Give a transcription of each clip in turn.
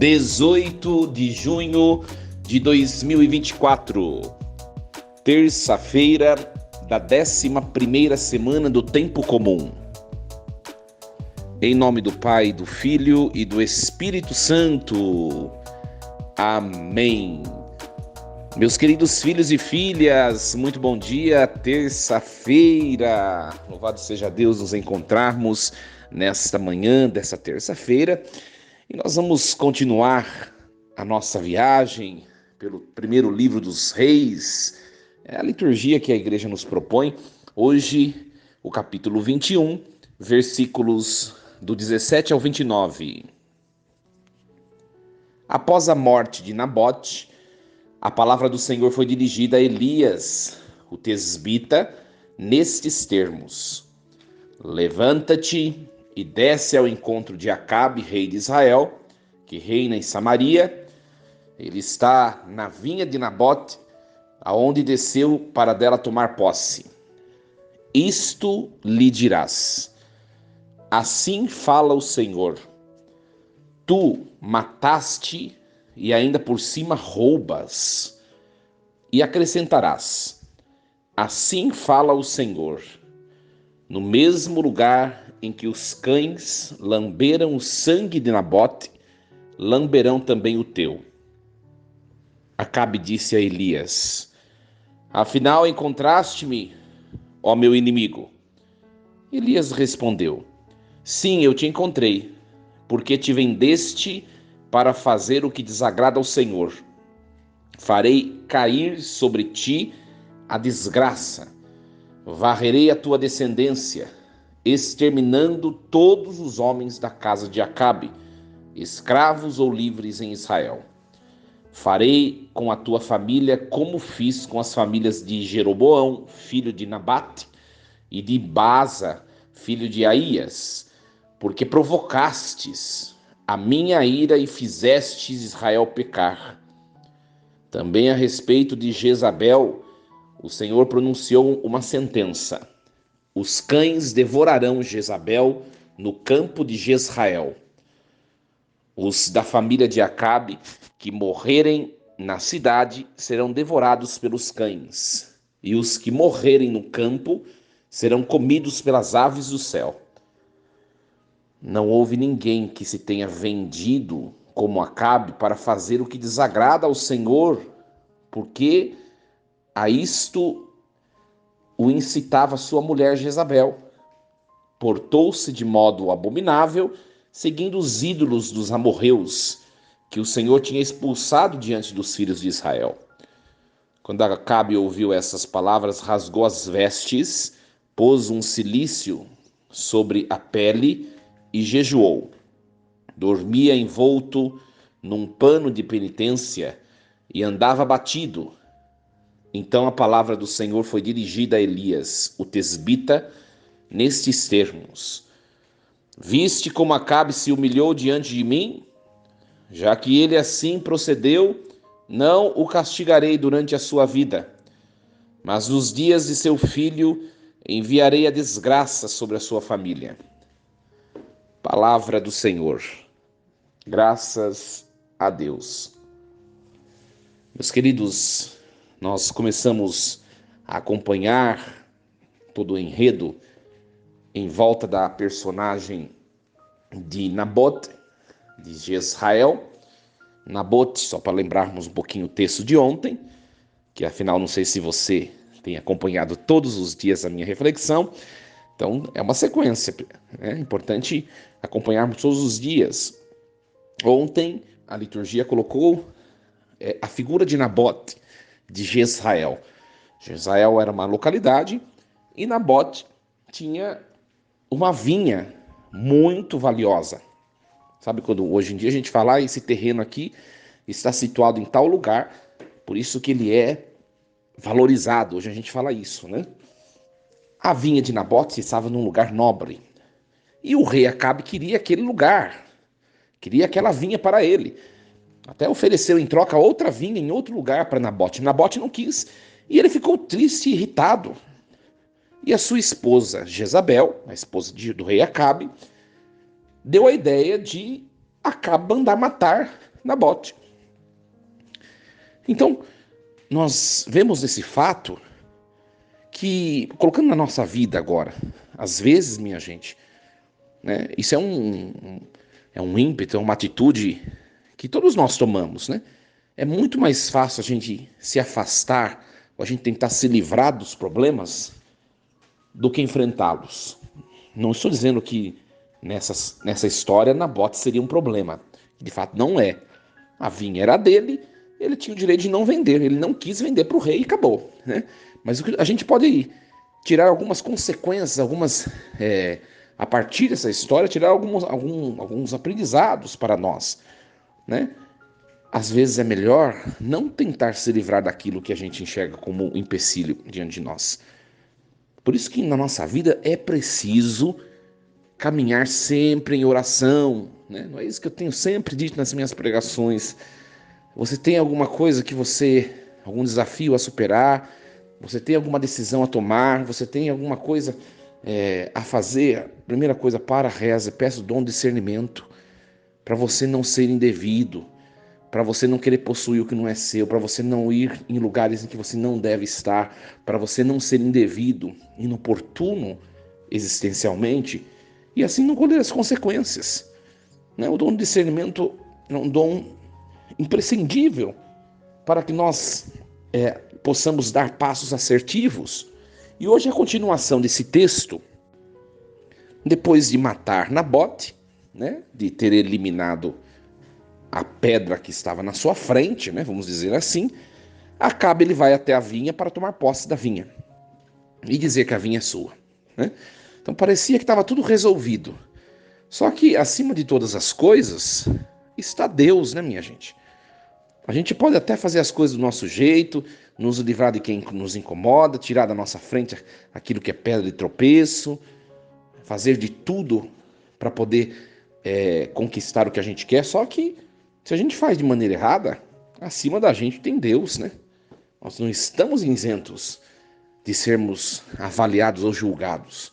18 de junho de 2024, terça-feira da 11ª semana do Tempo Comum. Em nome do Pai, do Filho e do Espírito Santo. Amém. Meus queridos filhos e filhas, muito bom dia, terça-feira. Louvado seja Deus nos encontrarmos nesta manhã dessa terça-feira. E nós vamos continuar a nossa viagem pelo primeiro livro dos Reis. É a liturgia que a igreja nos propõe. Hoje, o capítulo 21, versículos do 17 ao 29. Após a morte de Nabote, a palavra do Senhor foi dirigida a Elias, o tesbita, nestes termos: Levanta-te e desce ao encontro de Acabe, rei de Israel, que reina em Samaria. Ele está na vinha de Nabote, aonde desceu para dela tomar posse. Isto lhe dirás: assim fala o Senhor, tu mataste e ainda por cima roubas. E acrescentarás: assim fala o Senhor, no mesmo lugar em que os cães lamberam o sangue de Nabote, lamberão também o teu. Acabe disse a Elias: afinal encontraste-me, ó meu inimigo? Elias respondeu: sim, eu te encontrei, porque te vendeste para fazer o que desagrada ao Senhor. Farei cair sobre ti a desgraça, varrerei a tua descendência, exterminando todos os homens da casa de Acabe, escravos ou livres em Israel. Farei com a tua família como fiz com as famílias de Jeroboão, filho de Nabate, e de Baasa, filho de Aías, porque provocastes a minha ira e fizestes Israel pecar. Também a respeito de Jezabel, o Senhor pronunciou uma sentença: os cães devorarão Jezabel no campo de Jezrael. Os da família de Acabe que morrerem na cidade serão devorados pelos cães, e os que morrerem no campo serão comidos pelas aves do céu. Não houve ninguém que se tenha vendido como Acabe para fazer o que desagrada ao Senhor, porque a isto o incitava sua mulher Jezabel. Portou-se de modo abominável, seguindo os ídolos dos amorreus, que o Senhor tinha expulsado diante dos filhos de Israel. Quando Acabe ouviu essas palavras, rasgou as vestes, pôs um cilício sobre a pele e jejuou. Dormia envolto num pano de penitência e andava abatido. Então a palavra do Senhor foi dirigida a Elias, o tesbita, nestes termos: viste como Acabe se humilhou diante de mim? Já que ele assim procedeu, não o castigarei durante a sua vida, mas nos dias de seu filho enviarei a desgraça sobre a sua família. Palavra do Senhor. Graças a Deus. Meus queridos, nós começamos a acompanhar todo o enredo em volta da personagem de Nabote, de Jezrael. Nabote, só para lembrarmos um pouquinho o texto de ontem, que afinal não sei se você tem acompanhado todos os dias a minha reflexão, então é uma sequência, é importante acompanharmos todos os dias. Ontem a liturgia colocou a figura de Nabote, de Jezrael. Jezrael era uma localidade e Nabote tinha uma vinha muito valiosa. Sabe quando hoje em dia a gente fala, esse terreno aqui está situado em tal lugar, por isso que ele é valorizado. Hoje a gente fala isso, né? A vinha de Nabote estava num lugar nobre. E o rei Acabe queria aquele lugar, queria aquela vinha para ele. Até ofereceu em troca outra vinha em outro lugar para Nabote. Nabote não quis e ele ficou triste e irritado. E a sua esposa Jezabel, a esposa do rei Acabe, deu a ideia de Acabe mandar matar Nabote. Então, nós vemos nesse fato que, colocando na nossa vida agora, às vezes, minha gente, né, isso é um ímpeto, é uma atitude que todos nós tomamos, né? É muito mais fácil a gente se afastar, ou a gente tentar se livrar dos problemas, do que enfrentá-los. Não estou dizendo que nessa história Nabote seria um problema. De fato, não é. A vinha era dele, ele tinha o direito de não vender, ele não quis vender para o rei e acabou, né? Mas a gente pode tirar algumas consequências, a partir dessa história, tirar alguns aprendizados para nós, né? Às vezes é melhor não tentar se livrar daquilo que a gente enxerga como um empecilho diante de nós. Por isso que na nossa vida é preciso caminhar sempre em oração, né? Não é isso que eu tenho sempre dito nas minhas pregações. Você tem alguma coisa algum desafio a superar, você tem alguma decisão a tomar, você tem alguma coisa a fazer, primeira coisa, para, reza, peça o dom de discernimento, para você não ser indevido, para você não querer possuir o que não é seu, para você não ir em lugares em que você não deve estar, para você não ser indevido, inoportuno existencialmente, e assim não colher as consequências, né? O dom de discernimento é um dom imprescindível para que nós possamos dar passos assertivos. E hoje a continuação desse texto, depois de matar Nabote, né, de ter eliminado a pedra que estava na sua frente, né, vamos dizer assim, Acabe ele vai até a vinha para tomar posse da vinha e dizer que a vinha é sua, né? Então parecia que estava tudo resolvido. Só que acima de todas as coisas está Deus, né, minha gente? A gente pode até fazer as coisas do nosso jeito, nos livrar de quem nos incomoda, tirar da nossa frente aquilo que é pedra de tropeço, fazer de tudo para poder conquistar o que a gente quer. Só que se a gente faz de maneira errada, acima da gente tem Deus, né? Nós não estamos isentos de sermos avaliados ou julgados.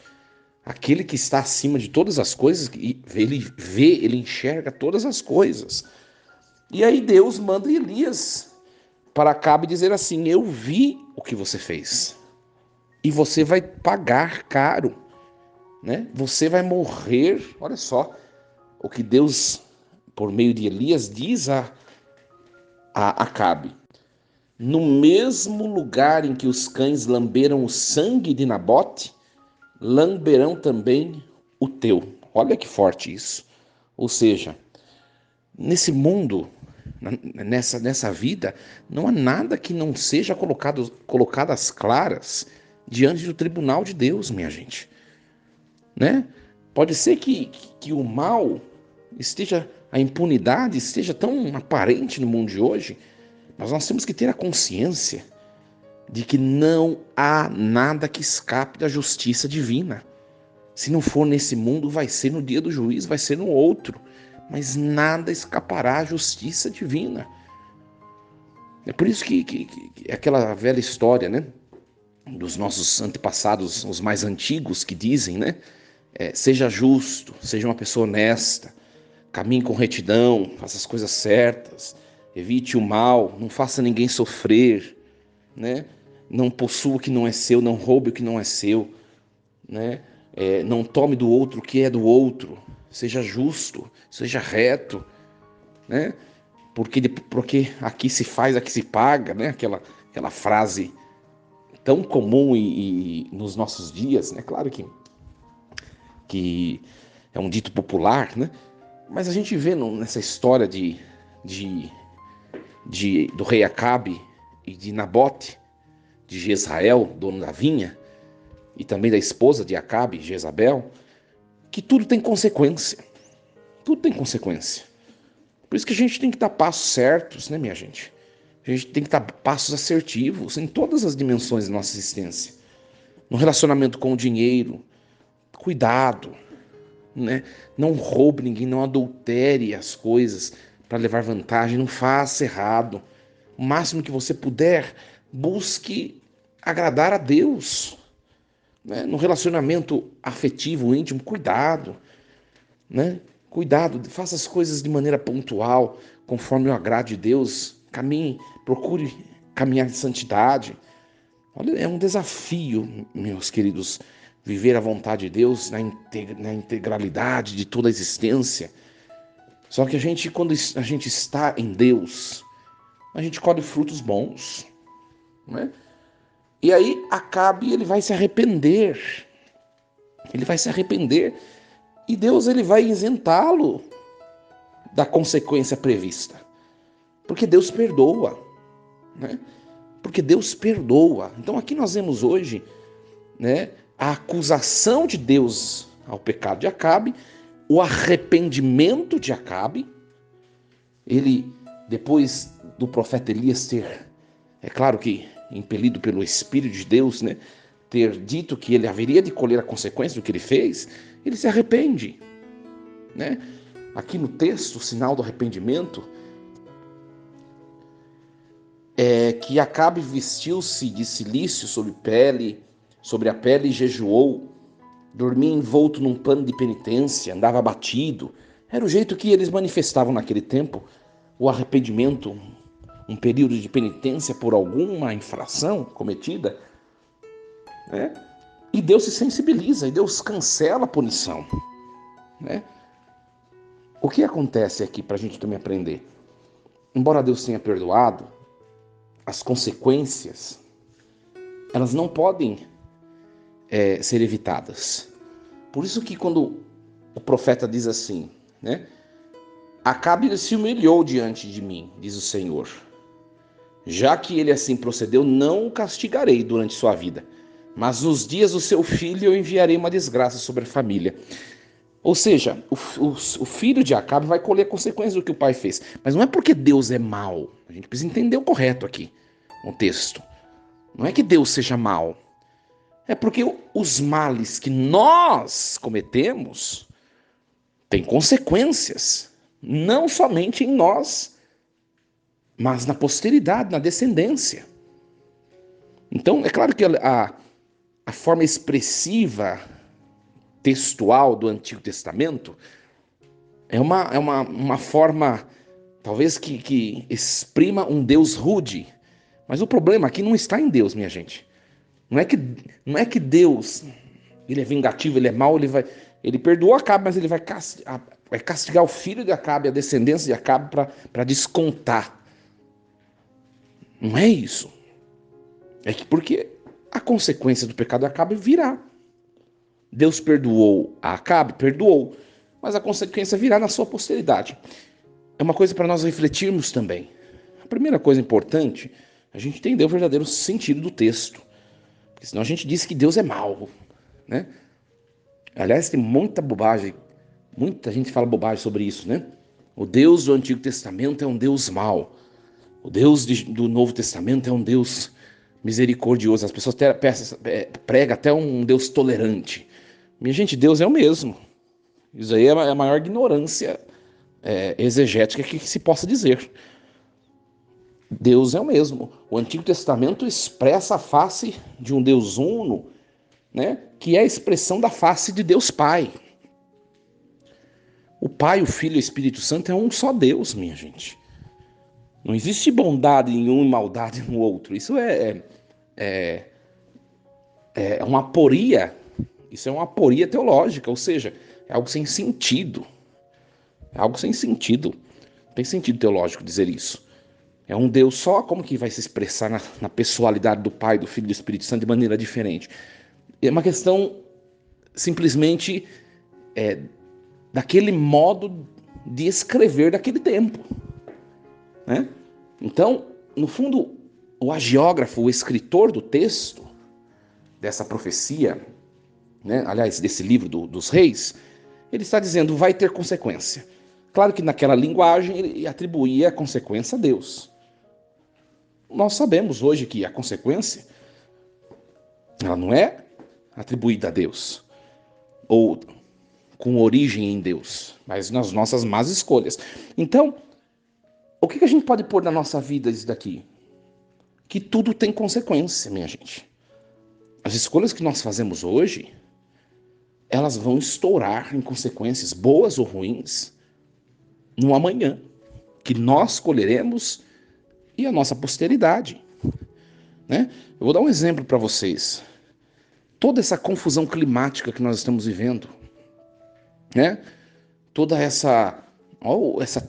Aquele que está acima de todas as coisas, ele enxerga todas as coisas. E aí Deus manda Elias para Acabe dizer assim: eu vi o que você fez e você vai pagar caro, né? Você vai morrer. Olha só o que Deus, por meio de Elias, diz a Acabe: no mesmo lugar em que os cães lamberam o sangue de Nabote, lamberão também o teu. Olha que forte isso. Ou seja, nesse mundo, nessa vida, não há nada que não seja colocado às claras diante do tribunal de Deus, minha gente, né? Pode ser que o mal a impunidade esteja tão aparente no mundo de hoje, mas nós temos que ter a consciência de que não há nada que escape da justiça divina. Se não for nesse mundo, vai ser no dia do juízo, vai ser no outro. Mas nada escapará à justiça divina. É por isso que aquela velha história, né, dos nossos antepassados, os mais antigos, que dizem, né, seja justo, seja uma pessoa honesta, caminhe com retidão, faça as coisas certas, evite o mal, não faça ninguém sofrer, né? Não possua o que não é seu, não roube o que não é seu, né? Não tome do outro o que é do outro, seja justo, seja reto, né? Porque aqui se faz, aqui se paga, né? Aquela frase tão comum e nos nossos dias, né? Claro que é um dito popular, né? Mas a gente vê nessa história do rei Acabe e de Nabote, de Jezrael, dono da vinha, e também da esposa de Acabe, Jezabel, que tudo tem consequência. Tudo tem consequência. Por isso que a gente tem que dar passos certos, né, minha gente? A gente tem que dar passos assertivos em todas as dimensões da nossa existência. No relacionamento com o dinheiro, cuidado, né? Não roube ninguém, não adultere as coisas para levar vantagem, não faça errado. O máximo que você puder, busque agradar a Deus, né? No relacionamento afetivo, íntimo, cuidado, né? Cuidado, faça as coisas de maneira pontual, conforme o agrado de Deus, caminhe, procure caminhar em santidade. Olha, é um desafio, meus queridos, viver a vontade de Deus na integralidade de toda a existência. Só que quando a gente está em Deus, a gente colhe frutos bons, né? E aí Acabe, ele vai se arrepender. Ele vai se arrepender e Deus ele vai isentá-lo da consequência prevista. Porque Deus perdoa, né? Porque Deus perdoa. Então aqui nós vemos hoje, né, a acusação de Deus ao pecado de Acabe, o arrependimento de Acabe. Ele, depois do profeta Elias ter, é claro que impelido pelo Espírito de Deus, né, ter dito que ele haveria de colher a consequência do que ele fez, ele se arrepende, né? Aqui no texto, o sinal do arrependimento é que Acabe vestiu-se de cilício sobre a pele e jejuou, dormia envolto num pano de penitência, andava abatido. Era o jeito que eles manifestavam naquele tempo o arrependimento, um período de penitência por alguma infração cometida, né? E Deus se sensibiliza, e Deus cancela a punição, né? O que acontece aqui para a gente também aprender? Embora Deus tenha perdoado, as consequências, elas não podem ser evitadas. Por isso que quando o profeta diz assim, né? Acabe se humilhou diante de mim, diz o Senhor. Já que ele assim procedeu, não o castigarei durante sua vida, mas nos dias do seu filho eu enviarei uma desgraça sobre a família. Ou seja, o filho de Acabe vai colher consequências do que o pai fez. Mas não é porque Deus é mau. A gente precisa entender o correto aqui, no texto. Não é que Deus seja mau. É porque os males que nós cometemos têm consequências. Não somente em nós, mas na posteridade, na descendência. Então, é claro que a forma expressiva, textual do Antigo Testamento é uma forma, talvez, que exprima um Deus rude. Mas o problema aqui não está em Deus, minha gente. Não é que Deus, ele é vingativo, ele é mau, ele perdoou Acabe, mas ele vai castigar o filho de Acabe, a descendência de Acabe, para descontar. Não é isso. É que porque a consequência do pecado de Acabe virá. Deus perdoou a Acabe? Perdoou. Mas a consequência virá na sua posteridade. É uma coisa para nós refletirmos também. A primeira coisa importante, a gente entender o verdadeiro sentido do texto. Porque senão a gente diz que Deus é mau, né? Aliás, tem muita bobagem, muita gente fala bobagem sobre isso, né? O Deus do Antigo Testamento é um Deus mau. O Deus do Novo Testamento é um Deus misericordioso. As pessoas pregam até um Deus tolerante. Minha gente, Deus é o mesmo. Isso aí é a maior ignorância exegética que se possa dizer. Deus é o mesmo. O Antigo Testamento expressa a face de um Deus uno, né, que é a expressão da face de Deus Pai. O Pai, o Filho e o Espírito Santo é um só Deus, minha gente. Não existe bondade em um e maldade no outro. Isso é uma aporia. Isso é uma aporia teológica, ou seja, é algo sem sentido. É algo sem sentido. Não tem sentido teológico dizer isso. É um Deus só, como que vai se expressar na pessoalidade do Pai, do Filho e do Espírito Santo de maneira diferente? É uma questão simplesmente daquele modo de escrever daquele tempo, né? Então, no fundo, o agiógrafo, o escritor do texto, dessa profecia, né, aliás, desse livro dos reis, ele está dizendo, vai ter consequência. Claro que naquela linguagem ele atribuía a consequência a Deus. Nós sabemos hoje que a consequência, ela não é atribuída a Deus, ou com origem em Deus, mas nas nossas más escolhas. Então, o que a gente pode pôr na nossa vida isso daqui? Que tudo tem consequência, minha gente. As escolhas que nós fazemos hoje, elas vão estourar em consequências boas ou ruins no amanhã. que nós colheremos e a nossa posteridade, né? Eu vou dar um exemplo para vocês. Toda essa confusão climática que nós estamos vivendo, né? Toda essa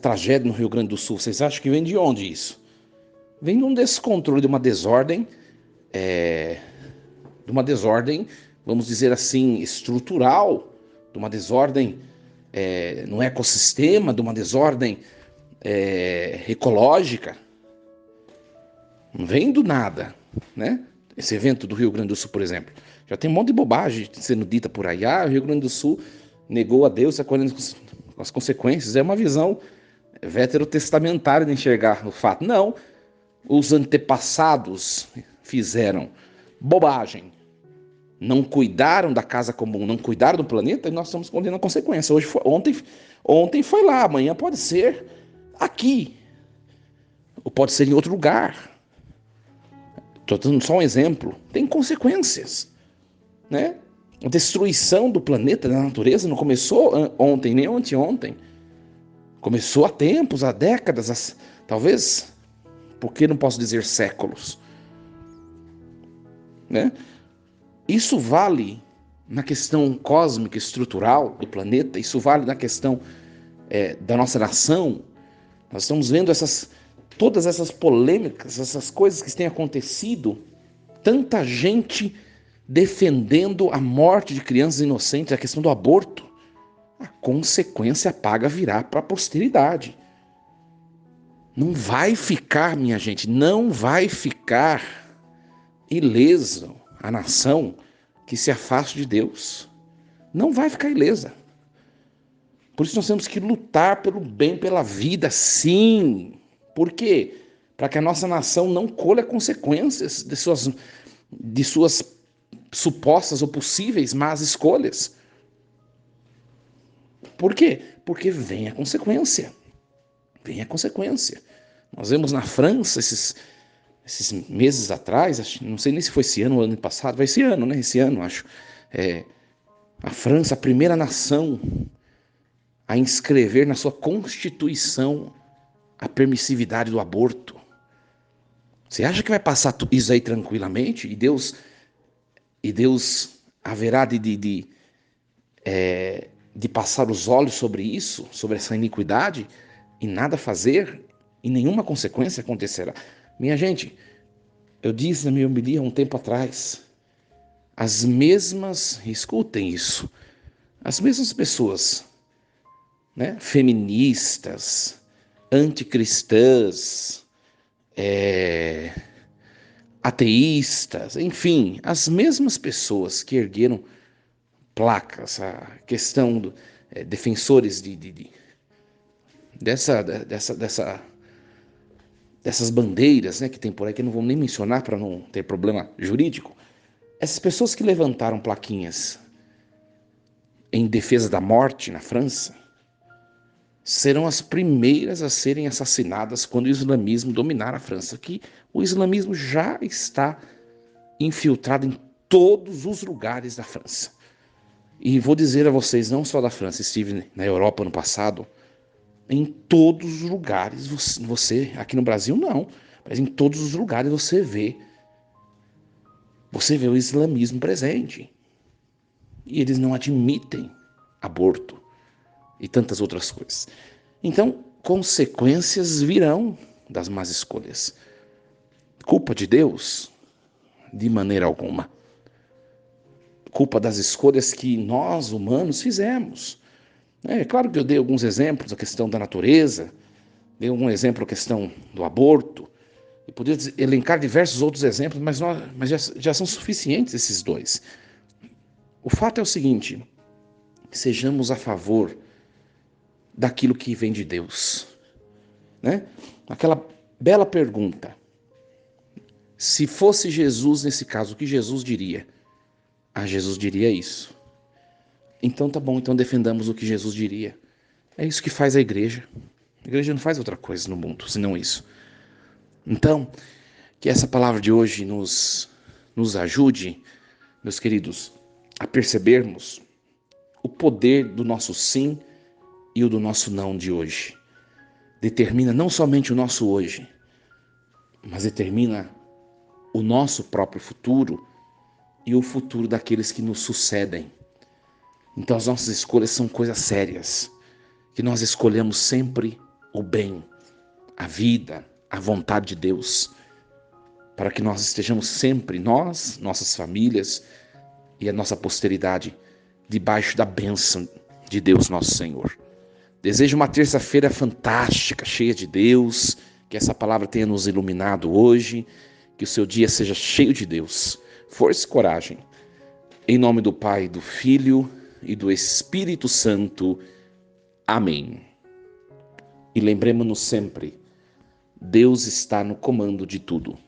tragédia no Rio Grande do Sul, vocês acham que vem de onde isso? Vem de um descontrole, de uma desordem, vamos dizer assim, estrutural, de uma desordem no ecossistema, de uma desordem ecológica. Não vem do nada, né? Esse evento do Rio Grande do Sul, por exemplo. Já tem um monte de bobagem sendo dita por aí. O Rio Grande do Sul negou a Deus, acolhendo as consequências. É uma visão veterotestamentária de enxergar o fato. Não, os antepassados fizeram bobagem. Não cuidaram da casa comum, não cuidaram do planeta, e nós estamos colhendo a consequência. Ontem foi lá, amanhã pode ser aqui, ou pode ser em outro lugar. Estou dando só um exemplo. Tem consequências, né? A destruição do planeta, da natureza, não começou ontem, nem anteontem. Começou há tempos, há décadas, talvez, por que não posso dizer séculos, né? Isso vale na questão cósmica, estrutural do planeta, isso vale na questão da nossa nação. Nós estamos vendo todas essas polêmicas, essas coisas que têm acontecido, tanta gente defendendo a morte de crianças inocentes, a questão do aborto. A consequência paga virá para a posteridade. Não vai ficar, minha gente, não vai ficar ileso a nação que se afaste de Deus. Não vai ficar ilesa. Por isso nós temos que lutar pelo bem, pela vida, sim. Por quê? Para que a nossa nação não colha consequências de suas supostas ou possíveis más escolhas. Por quê? Porque vem a consequência. Vem a consequência. Nós vemos na França esses meses atrás, não sei nem se foi esse ano ou ano passado, vai esse ano, né? Esse ano, acho. A França, a primeira nação a inscrever na sua Constituição a permissividade do aborto. Você acha que vai passar isso aí tranquilamente? E Deus haverá de passar os olhos sobre isso, sobre essa iniquidade, e nada fazer, e nenhuma consequência acontecerá? Minha gente, eu disse na minha homilia um tempo atrás, escutem isso, as mesmas pessoas, né, feministas, anticristãs, ateístas, enfim, as mesmas pessoas que ergueram placas, a questão defensores dessas bandeiras, né, que tem por aí, que eu não vou nem mencionar para não ter problema jurídico. Essas pessoas que levantaram plaquinhas em defesa da morte na França serão as primeiras a serem assassinadas quando o islamismo dominar a França, que o islamismo já está infiltrado em todos os lugares da França. E vou dizer a vocês, não só da França, estive na Europa no passado, em todos os lugares, você aqui no Brasil não, mas em todos os lugares você vê o islamismo presente. E eles não admitem aborto e tantas outras coisas. Então, consequências virão das más escolhas. Culpa de Deus? De maneira alguma. Culpa das escolhas que nós, humanos, fizemos. É claro que eu dei alguns exemplos, a questão da natureza, dei algum exemplo, a questão do aborto. Eu poderia elencar diversos outros exemplos, mas já são suficientes esses dois. O fato é o seguinte: sejamos a favor daquilo que vem de Deus, né? Aquela bela pergunta: se fosse Jesus nesse caso, o que Jesus diria? Jesus diria isso. Então tá bom, então defendamos o que Jesus diria. É isso que faz a igreja. A igreja não faz outra coisa no mundo, senão isso. Então, que essa palavra de hoje nos ajude, meus queridos, a percebermos o poder do nosso sim e o do nosso não de hoje. determina não somente o nosso hoje, mas determina o nosso próprio futuro e o futuro daqueles que nos sucedem. Então as nossas escolhas são coisas sérias, que nós escolhemos sempre o bem, a vida, a vontade de Deus, para que nós estejamos sempre, nós, nossas famílias e a nossa posteridade, debaixo da bênção de Deus nosso Senhor. Desejo uma terça-feira fantástica, cheia de Deus, que essa palavra tenha nos iluminado hoje, que o seu dia seja cheio de Deus. Força e coragem. Em nome do Pai, do Filho e do Espírito Santo. Amém. E lembremos-nos sempre, Deus está no comando de tudo.